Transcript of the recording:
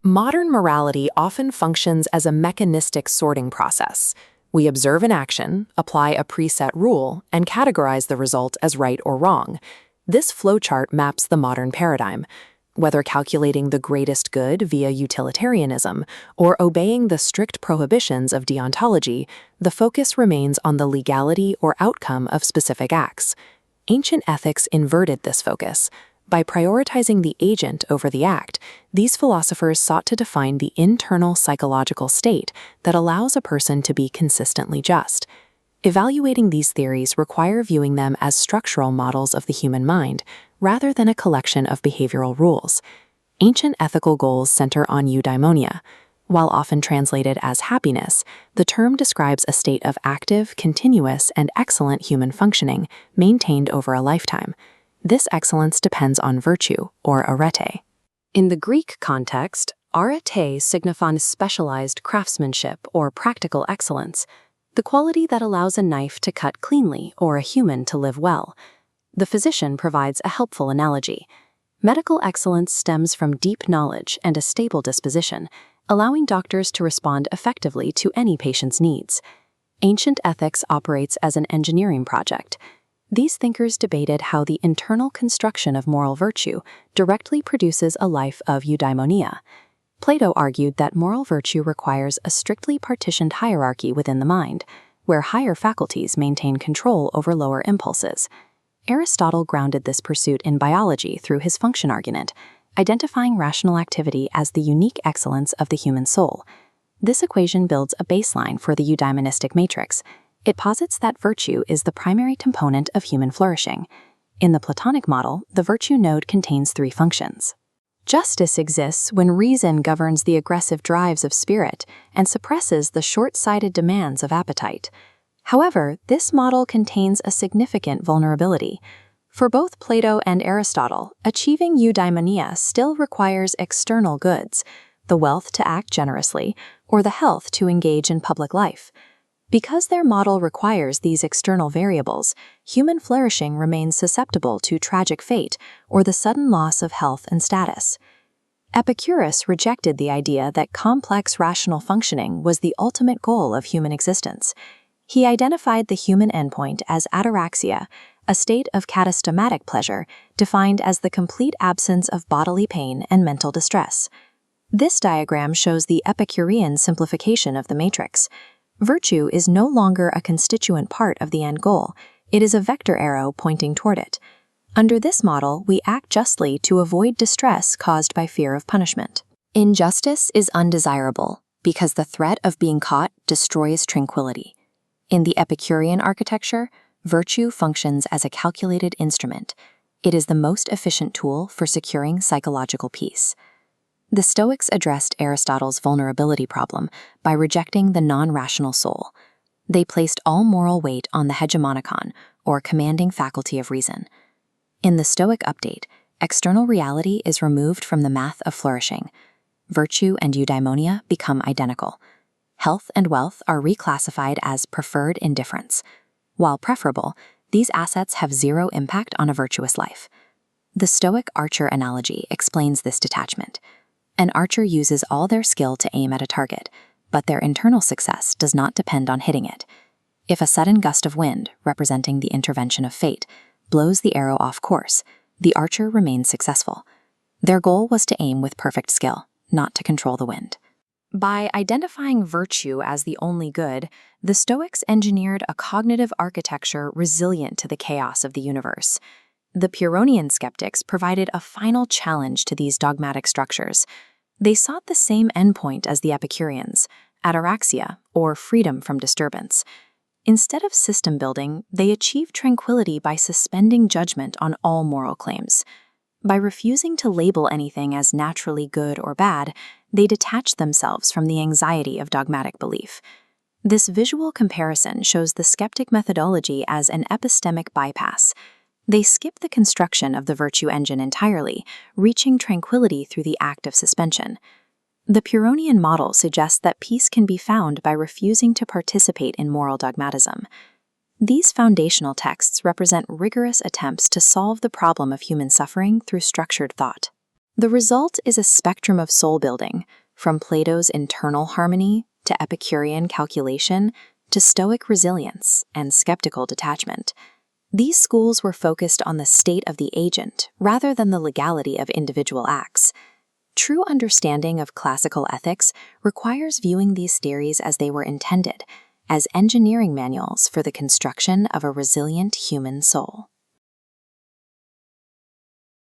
Modern morality often functions as a mechanistic sorting process. We observe an action, apply a preset rule, and categorize the result as right or wrong. This flowchart maps the modern paradigm. Whether calculating the greatest good via utilitarianism or obeying the strict prohibitions of deontology, the focus remains on the legality or outcome of specific acts. Ancient ethics inverted this focus. By prioritizing the agent over the act, these philosophers sought to define the internal psychological state that allows a person to be consistently just. Evaluating these theories require viewing them as structural models of the human mind, rather than a collection of behavioral rules. Ancient ethical goals center on eudaimonia. While often translated as happiness, the term describes a state of active, continuous, and excellent human functioning maintained over a lifetime. This excellence depends on virtue, or arete. In the Greek context, arete signifies specialized craftsmanship or practical excellence, the quality that allows a knife to cut cleanly or a human to live well. The physician provides a helpful analogy. Medical excellence stems from deep knowledge and a stable disposition, allowing doctors to respond effectively to any patient's needs. Ancient ethics operates as an engineering project. These thinkers debated how the internal construction of moral virtue directly produces a life of eudaimonia. Plato argued that moral virtue requires a strictly partitioned hierarchy within the mind, where higher faculties maintain control over lower impulses. Aristotle grounded this pursuit in biology through his function argument, identifying rational activity as the unique excellence of the human soul. This equation builds a baseline for the eudaimonistic matrix. It posits that virtue is the primary component of human flourishing. In the Platonic model, the virtue node contains three functions. Justice exists when reason governs the aggressive drives of spirit and suppresses the short-sighted demands of appetite. However, this model contains a significant vulnerability. For both Plato and Aristotle, achieving eudaimonia still requires external goods, the wealth to act generously, or the health to engage in public life. Because their model requires these external variables, human flourishing remains susceptible to tragic fate or the sudden loss of health and status. Epicurus rejected the idea that complex rational functioning was the ultimate goal of human existence. He identified the human endpoint as ataraxia, a state of katastomatic pleasure defined as the complete absence of bodily pain and mental distress. This diagram shows the Epicurean simplification of the matrix. Virtue is no longer a constituent part of the end goal. It is a vector arrow pointing toward it. Under this model, we act justly to avoid distress caused by fear of punishment. Injustice is undesirable because the threat of being caught destroys tranquility. In the Epicurean architecture, virtue functions as a calculated instrument. It is the most efficient tool for securing psychological peace. The Stoics addressed Aristotle's vulnerability problem by rejecting the non-rational soul. They placed all moral weight on the hegemonikon, or commanding faculty of reason. In the Stoic update, external reality is removed from the math of flourishing. Virtue and eudaimonia become identical. Health and wealth are reclassified as preferred indifference. While preferable, these assets have zero impact on a virtuous life. The Stoic archer analogy explains this detachment. An archer uses all their skill to aim at a target, but their internal success does not depend on hitting it. If a sudden gust of wind, representing the intervention of fate, blows the arrow off course, the archer remains successful. Their goal was to aim with perfect skill, not to control the wind. By identifying virtue as the only good, the Stoics engineered a cognitive architecture resilient to the chaos of the universe. The Pyrrhonian skeptics provided a final challenge to these dogmatic structures. They sought the same endpoint as the Epicureans, ataraxia, or freedom from disturbance. Instead of system building, they achieved tranquility by suspending judgment on all moral claims. By refusing to label anything as naturally good or bad, they detached themselves from the anxiety of dogmatic belief. This visual comparison shows the skeptic methodology as an epistemic bypass. They skip the construction of the virtue engine entirely, reaching tranquility through the act of suspension. The Pyrrhonian model suggests that peace can be found by refusing to participate in moral dogmatism. These foundational texts represent rigorous attempts to solve the problem of human suffering through structured thought. The result is a spectrum of soul building, from Plato's internal harmony to Epicurean calculation to Stoic resilience and skeptical detachment. These schools were focused on the state of the agent rather than the legality of individual acts. True understanding of classical ethics requires viewing these theories as they were intended, as engineering manuals for the construction of a resilient human soul.